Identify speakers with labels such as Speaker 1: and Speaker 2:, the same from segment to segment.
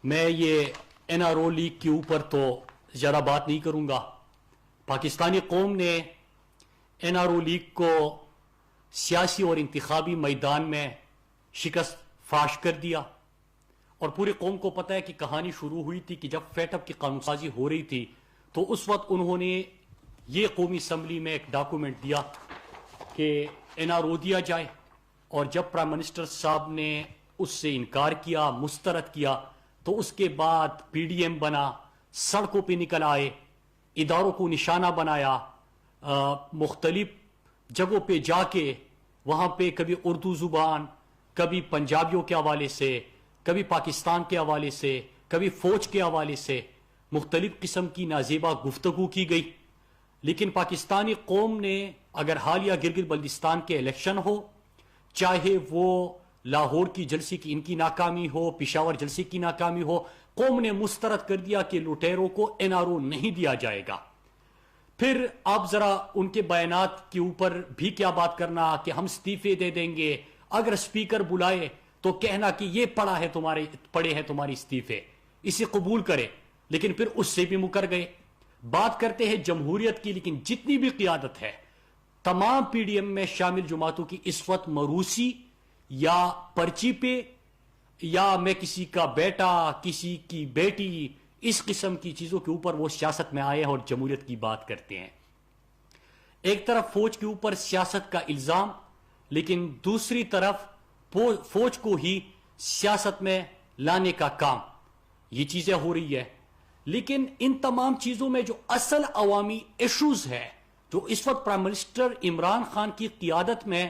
Speaker 1: میں یہ N R O league کے اوپر تو زیادہ بات نہیں کروں گا. پاکستانی قوم نے این آر او لیگ کو سیاسی اور انتخابی میدان میں شکست فاش کر دیا، اور پوری قوم کو پتہ ہے کہ کہانی شروع ہوئی تھی کہ جب فیٹ اپ کی قانون سازی ہو رہی تھی تو اس وقت انہوں نے یہ قومی اسمبلی میں ایک ڈاکومنٹ دیا کہ این آر او دیا جائے، اور جب پرائم منسٹر صاحب نے اس سے انکار کیا، مسترد کیا، تو اس کے بعد پی ڈی ایم بنا، سڑکوں پہ نکل آئے، اداروں کو نشانہ بنایا، مختلف جگہوں پہ جا کے وہاں پہ کبھی اردو زبان، کبھی پنجابیوں کے حوالے سے، کبھی پاکستان کے حوالے سے، کبھی فوج کے حوالے سے مختلف قسم کی نازیبا گفتگو کی گئی. لیکن پاکستانی قوم نے اگر حالیہ گلگت بلتستان کے الیکشن ہو، چاہے وہ لاہور کی جلسے کی ان کی ناکامی ہو، پشاور جلسے کی ناکامی ہو، قوم نے مسترد کر دیا کہ لٹیروں کو این آر او نہیں دیا جائے گا. پھر آپ ذرا ان کے بیانات کے اوپر بھی کیا بات کرنا کہ ہم استعفے دے دیں گے، اگر اسپیکر بلائے تو کہنا کہ یہ پڑے ہیں تمہاری استعفے، اسے قبول کرے. لیکن پھر اس سے بھی مکر گئے. بات کرتے ہیں جمہوریت کی، لیکن جتنی بھی قیادت ہے تمام پی ڈی ایم میں شامل جماعتوں کی اس وقت مروسی یا پرچی پہ، یا میں کسی کا بیٹا، کسی کی بیٹی، اس قسم کی چیزوں کے اوپر وہ سیاست میں آئے ہیں اور جمہوریت کی بات کرتے ہیں. ایک طرف فوج کے اوپر سیاست کا الزام، لیکن دوسری طرف فوج کو ہی سیاست میں لانے کا کام، یہ چیزیں ہو رہی ہے. لیکن ان تمام چیزوں میں جو اصل عوامی ایشوز ہے، جو اس وقت پرائم منسٹر عمران خان کی قیادت میں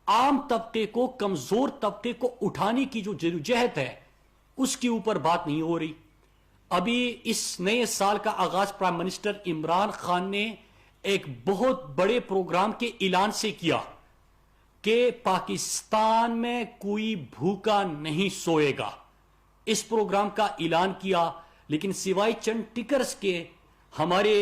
Speaker 1: عام طبقے کو، کمزور طبقے کو اٹھانے کی جو جدوجہد ہے، اس کے اوپر بات نہیں ہو رہی. ابھی اس نئے سال کا آغاز پرائم منسٹر عمران خان نے ایک بہت بڑے پروگرام کے اعلان سے کیا کہ پاکستان میں کوئی بھوکا نہیں سوئے گا. اس پروگرام کا اعلان کیا، لیکن سوائے چند ٹکرز کے ہمارے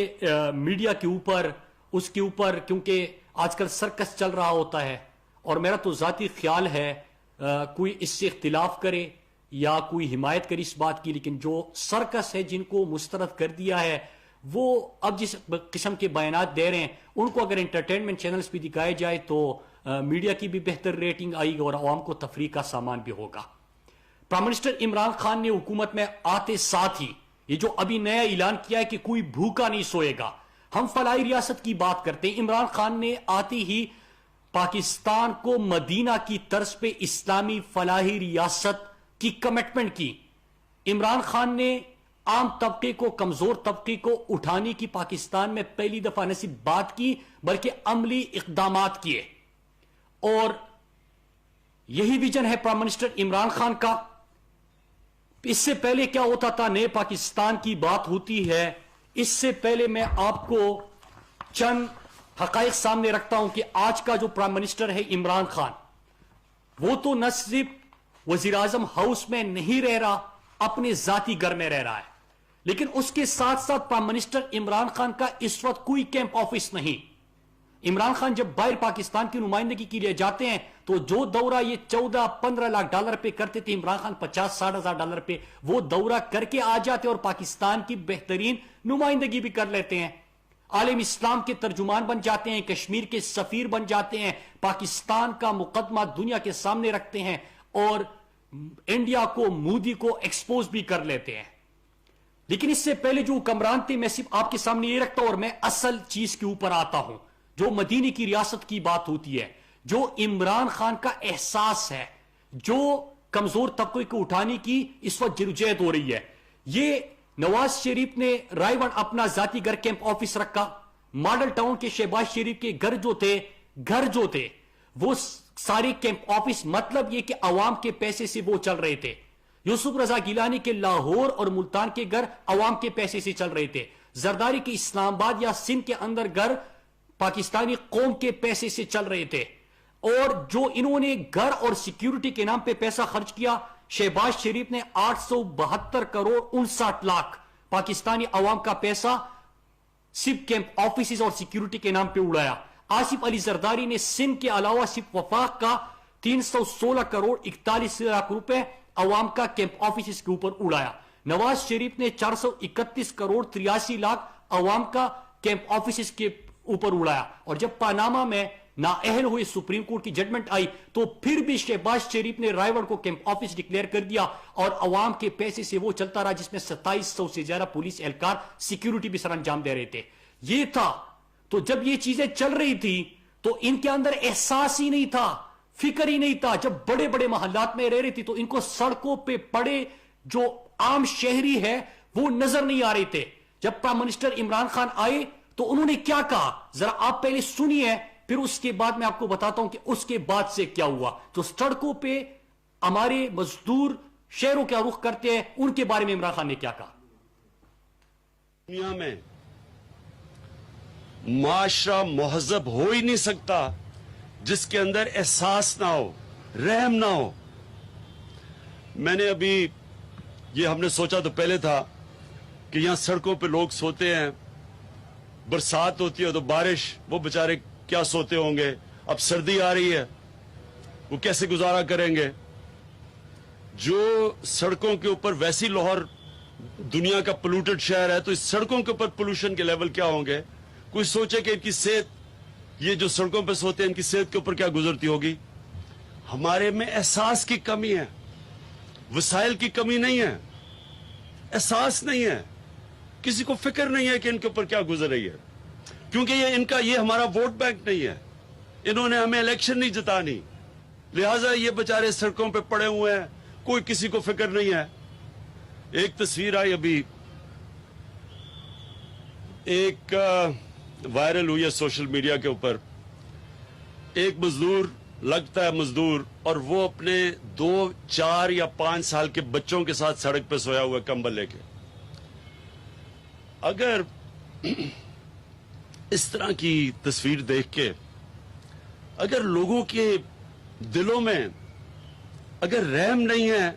Speaker 1: میڈیا کے اوپر، اس کے اوپر کیونکہ آج کل سرکس چل رہا ہوتا ہے، اور میرا تو ذاتی خیال ہے کوئی اس سے اختلاف کرے یا کوئی حمایت کرے اس بات کی، لیکن جو سرکس ہے، جن کو مسترد کر دیا ہے، وہ اب جس قسم کے بیانات دے رہے ہیں، ان کو اگر انٹرٹینمنٹ چینلز پہ دکھائے جائے تو میڈیا کی بھی بہتر ریٹنگ آئے گی اور عوام کو تفریح کا سامان بھی ہوگا. پرائم منسٹر عمران خان نے حکومت میں آتے ساتھ ہی یہ جو ابھی نیا اعلان کیا ہے کہ کوئی بھوکا نہیں سوئے گا، ہم فلاحی ریاست کی بات کرتے ہیں. عمران خان نے آتے ہی پاکستان کو مدینہ کی طرز پہ اسلامی فلاحی ریاست کی کمٹمنٹ کی. عمران خان نے عام طبقے کو، کمزور طبقے کو اٹھانے کی پاکستان میں پہلی دفعہ نہ صرف بات کی بلکہ عملی اقدامات کیے، اور یہی ویژن ہے پرائم منسٹر عمران خان کا. اس سے پہلے کیا ہوتا تھا، نئے پاکستان کی بات ہوتی ہے، اس سے پہلے میں آپ کو چند حقائق سامنے رکھتا ہوں کہ آج کا جو پرائم منسٹر ہے عمران خان، وہ تو نہ صرف وزیر اعظم ہاؤس میں نہیں رہ رہا، اپنے ذاتی گھر میں رہ رہا ہے، لیکن اس کے ساتھ ساتھ پرائم منسٹر عمران خان کا اس وقت کوئی کیمپ آفس نہیں. عمران خان جب باہر پاکستان کی نمائندگی کے لیے جاتے ہیں تو جو دورہ یہ 14-15 لاکھ ڈالر پہ کرتے تھے، عمران خان 50-60 ہزار ڈالر پہ وہ دورہ کر کے آ جاتے اور پاکستان کی بہترین نمائندگی بھی کر لیتے ہیں، عالم اسلام کے ترجمان بن جاتے ہیں، کشمیر کے سفیر بن جاتے ہیں، پاکستان کا مقدمہ دنیا کے سامنے رکھتے ہیں، اور انڈیا کو، مودی کو ایکسپوز بھی کر لیتے ہیں. لیکن اس سے پہلے جو حکمران تھے، میں صرف آپ کے سامنے یہ رکھتا ہوں اور میں اصل چیز کے اوپر آتا ہوں، جو مدینہ کی ریاست کی بات ہوتی ہے، جو عمران خان کا احساس ہے، جو کمزور طبقے کو اٹھانے کی اس وقت جدوجہد ہو رہی ہے. یہ نواز شریف نے رائے ون اپنا ذاتی گھر کیمپ آفس رکھا، ماڈل ٹاؤن کے شہباز شریف کے گھر جو تھے وہ سارے کیمپ آفس، مطلب یہ کہ عوام کے پیسے سے وہ چل رہے تھے. یوسف رضا گیلانی کے لاہور اور ملتان کے گھر عوام کے پیسے سے چل رہے تھے. زرداری کے اسلام آباد یا سندھ کے اندر گھر پاکستانی قوم کے پیسے سے چل رہے تھے. اور جو انہوں نے گھر اور سیکیورٹی کے نام پہ پیسہ خرچ کیا، شہباز شریف نے 872 کروڑ 59 لاکھ پاکستانی عوام کا پیسہ صرف کیمپ آفیسز اور سیکیورٹی کے نام پہ اڑایا. آصف علی زرداری نے سندھ کے علاوہ صرف وفاق کا 316 کروڑ 41 لاکھ روپے عوام کا کیمپ آفس کے اوپر اڑایا. نواز شریف نے 431 کروڑ 83 لاکھ عوام کا کیمپ آفس کے اوپر اڑایا. اور جب پاناما میں نااہل ہوئے سپریم کورٹ کی ججمنٹ آئی تو پھر بھی شہباز شریف نے رائے گڑھ کو کیمپ آفس ڈکلیئر کر دیا اور عوام کے پیسے سے وہ چلتا رہا جس میں 2700 سے زیادہ پولیس اہلکار سیکیورٹی بھی سر انجام دے رہے تھے. یہ تھا. تو جب یہ چیزیں چل رہی تھی تو ان کے اندر احساس ہی نہیں تھا, فکر ہی نہیں تھا. جب بڑے بڑے محلات میں رہ رہی تھی تو ان کو سڑکوں پہ پڑے جو عام شہری ہے وہ نظر نہیں آ رہے تھے. جب پرائم منسٹر عمران خان آئے تو انہوں نے کیا کہا ذرا آپ پہلے سنیے, پھر اس کے بعد میں آپ کو بتاتا ہوں کہ اس کے بعد سے کیا ہوا. تو سڑکوں پہ ہمارے مزدور شہروں کا رخ کرتے ہیں, ان کے بارے میں عمران خان نے کیا کہا.
Speaker 2: دنیا میں معاشرہ مہذب ہو ہی نہیں سکتا جس کے اندر احساس نہ ہو, رحم نہ ہو. میں نے ابھی یہ ہم نے سوچا تو پہلے تھا کہ یہاں سڑکوں پہ لوگ سوتے ہیں, برسات ہوتی ہے تو بارش, وہ بےچارے کیا سوتے ہوں گے. اب سردی آ رہی ہے, وہ کیسے گزارا کریں گے. جو سڑکوں کے اوپر ویسی لاہور دنیا کا پولوٹڈ شہر ہے تو اس سڑکوں کے اوپر پولوشن کے لیول کیا ہوں گے. کوئی سوچے کہ ان کی صحت, یہ جو سڑکوں پہ سوتے ہیں ان کی صحت کے اوپر کیا گزرتی ہوگی. ہمارے میں احساس کی کمی ہے, وسائل کی کمی نہیں ہے, احساس نہیں ہے, کسی کو فکر نہیں ہے کہ ان کے اوپر کیا گزر رہی ہے. کیونکہ یہ ہمارا ووٹ بینک نہیں ہے, انہوں نے ہمیں الیکشن نہیں جتانی, لہٰذا یہ بےچارے سڑکوں پہ پڑے ہوئے ہیں, کوئی کسی کو فکر نہیں ہے. ایک تصویر آئی ابھی, ایک وائرل ہوئی ہے سوشل میڈیا کے اوپر. ایک مزدور, لگتا ہے مزدور, اور وہ اپنے 2, 4 یا 5 سال کے بچوں کے ساتھ سڑک پہ سویا ہوا کمبل لے کے. اگر اس طرح کی تصویر دیکھ کے اگر لوگوں کے دلوں میں اگر رحم نہیں ہے,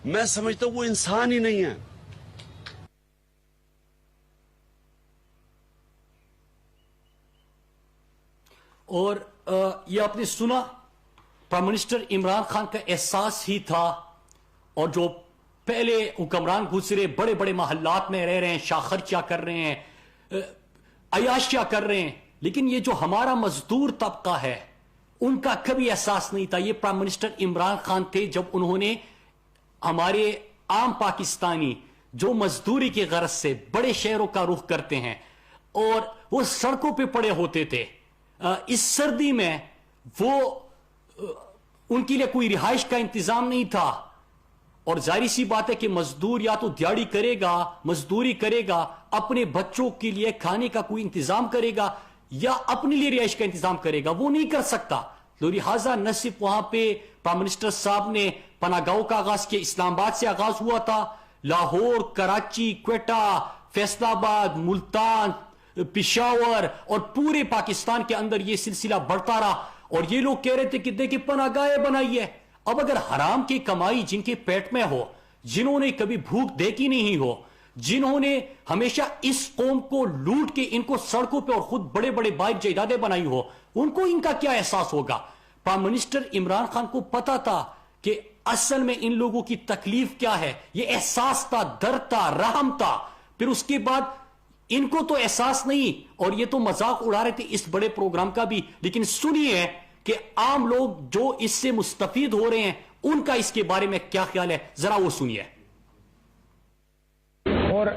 Speaker 2: میں سمجھتا ہوں وہ انسان ہی نہیں ہے.
Speaker 1: اور یہ آپ نے سنا, پرائم منسٹر عمران خان کا احساس ہی تھا. اور جو پہلے حکمران گزرے بڑے بڑے محلات میں رہ رہے ہیں, شاخرچیاں کر رہے ہیں, عیاشیاں کر رہے ہیں, لیکن یہ جو ہمارا مزدور طبقہ ہے ان کا کبھی احساس نہیں تھا. یہ پرائم منسٹر عمران خان تھے جب انہوں نے ہمارے عام پاکستانی جو مزدوری کی غرض سے بڑے شہروں کا رخ کرتے ہیں اور وہ سڑکوں پہ پڑے ہوتے تھے اس سردی میں, وہ ان کے لیے کوئی رہائش کا انتظام نہیں تھا. اور ظاہری سی بات ہے کہ مزدور یا تو دیہڑی کرے گا, مزدوری کرے گا, اپنے بچوں کے لیے کھانے کا کوئی انتظام کرے گا یا اپنے لیے رہائش کا انتظام کرے گا, وہ نہیں کر سکتا. تو لہٰذا نہ صرف وہاں پہ پرائم منسٹر صاحب نے پناہ گاہوں کا آغاز کیا, اسلام آباد سے آغاز ہوا تھا, لاہور, کراچی, کوئٹہ, فیصل آباد, ملتان, پشاور اور پورے پاکستان کے اندر یہ سلسلہ بڑھتا رہا. اور یہ لوگ کہہ رہے تھے کہ دیکھیں پناہ گاہیں بنائی ہے. اب اگر حرام کی کمائی جن کے پیٹ میں ہو, جنہوں نے کبھی بھوک دیکھی نہیں ہو, جنہوں نے ہمیشہ اس قوم کو لوٹ کے ان کو سڑکوں پہ اور خود بڑے بڑے بائک جائیدادیں بنائی ہو, ان کو ان کا کیا احساس ہوگا. پرائم منسٹر عمران خان کو پتا تھا کہ اصل میں ان لوگوں کی تکلیف کیا ہے. یہ احساس تھا, درد تھا, رحم تھا. پھر اس کے بعد ان کو تو احساس نہیں, اور یہ تو مذاق اڑا رہے تھے اس بڑے پروگرام کا بھی. لیکن سنیے کہ عام لوگ جو اس سے مستفید ہو رہے ہیں ان کا اس کے بارے میں کیا خیال ہے, ذرا وہ سنیے.
Speaker 3: اور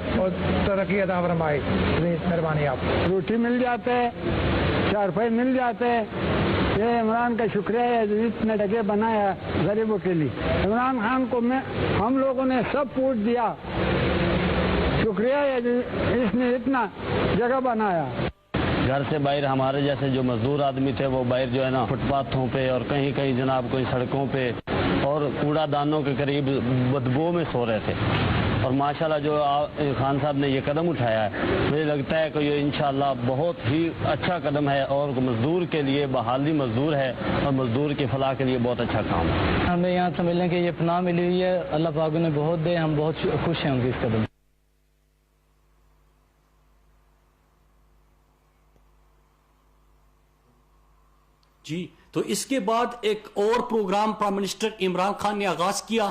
Speaker 3: ترقی عطا فرمائے, مہربانی. آپ روٹی مل جاتے ہے, 4 روپئے مل جاتے ہیں. یہ عمران کا شکریہ ہے جتنے جگہ بنایا غریبوں کے لیے. عمران خان کو ہم لوگوں نے سب پوچھ دیا, شکریہ ہے اس نے اتنا جگہ بنایا.
Speaker 4: گھر سے باہر ہمارے جیسے جو مزدور آدمی تھے وہ باہر جو ہے نا فٹ پاتھوں پہ اور کہیں کہیں جناب کوئی سڑکوں پہ اور کوڑا دانوں کے قریب بدبو میں سو رہے تھے. اور ماشاءاللہ جو خان صاحب نے یہ قدم اٹھایا ہے, مجھے لگتا ہے کہ یہ انشاءاللہ بہت ہی اچھا قدم ہے اور مزدور کے لیے بحالی مزدور ہے اور مزدور کی فلاح کے لیے بہت اچھا کام ہے.
Speaker 5: ہمیں یہاں سے ملنے کے یہ پناہ ملی ہوئی ہے, اللہ پاک نے بہت دے, ہم بہت خوش ہیں ان کی اس قدم.
Speaker 1: جی, تو اس کے بعد ایک اور programme prime minister Imran Khan نے آغاز کیا.